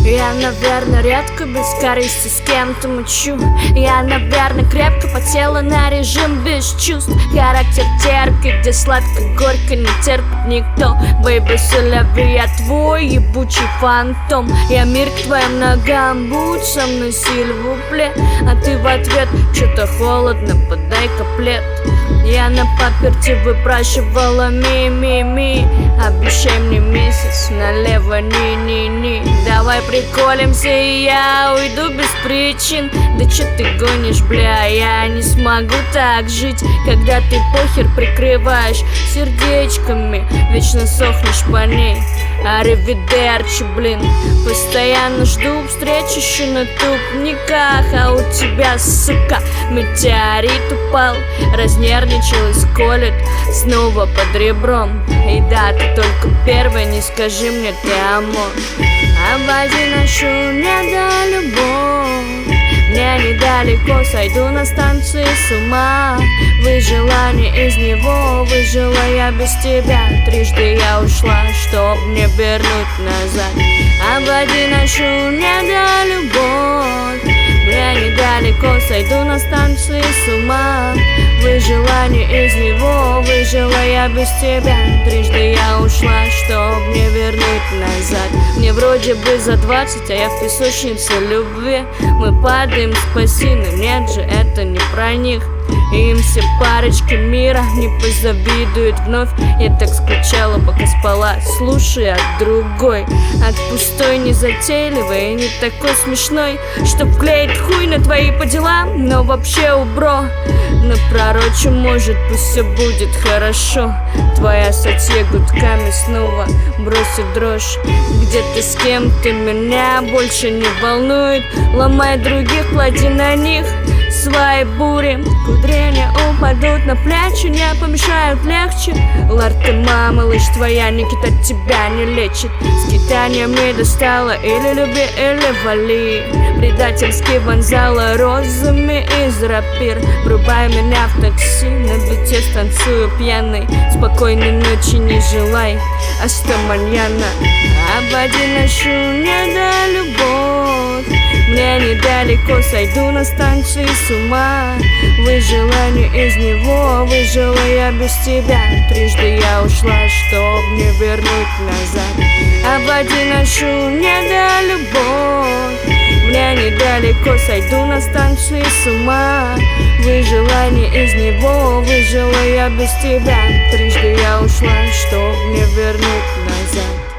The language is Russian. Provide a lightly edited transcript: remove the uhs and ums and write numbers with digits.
Я, наверное, редко без корысти с кем-то мучу. Я, наверное, крепко потела на режим без чувств. Характер терпкий, где сладко-горько не терпит никто. Бэйби, соляви, я твой ебучий фантом. Я мир к твоим ногам, будь со мной сильвупле. А ты в ответ, что-то холодно, подай-ка плед. Я на паперти выпрашивала ми-ми-ми. Обещай мне месяц налево, ни-ни-ни. Давай приколемся, и я уйду без причин. Да чё ты гонишь, бля, я не смогу так жить. Когда ты похер прикрываешь сердечками, вечно сохнешь по ней. Аривидерчи, блин. Постоянно жду встречи еще на тупниках. А у тебя, сука, метеорит упал. Разнервничалась, колет снова под ребром. И да, ты только первый, не скажи мне ты амо. Обойди нашу недолюбовь. Мне недалеко, сойду на станции с ума. Выжелание из него, выжила я без тебя. Трижды я ушла, чтоб не вернуть назад. Обойди нашу недолюбовь. Мне недалеко, сойду на станции с ума. Выжелание из него, выжила я без тебя. Трижды я ушла, чтоб не вернуть назад. Мне вроде бы за 20, а я в песочнице любви. Мы падаем с пассины, нет же, это не про них. Им все парочки мира не позавидуют вновь. Я так скучала, пока спала, слушай от другой. От пустой, незатейливой и не такой смешной, чтоб клеить хуй на твои по делам. Но вообще убро напророчу, может, пусть все будет хорошо. Твоя статья гудками снова бросит дрожь. Где ты с кем-то, меня больше не волнует. Ломай других, клади на них свои бури. Кудрения упадут на плечи, не помешают легче. Лартема, малыш, твоя Никит от тебя не лечит. Скитания мне достало, или люби, или вали. Предательски вонзала розами из рапир. Врубай меня в такси, на бите станцую пьяный. Спокойной ночи не желай, hasta mañana. Обойди нашу недолюбовь. Мне недалеко, сойду на станции с ума. Выжелание из него, выжила я без тебя. Трижды я ушла, чтоб не вернуть назад. Обойди нашу недолюбовь. Мне недалеко, сойду на станции с ума. Выжелание из него, выжила я без тебя. Трижды я ушла, чтоб не вернуть назад.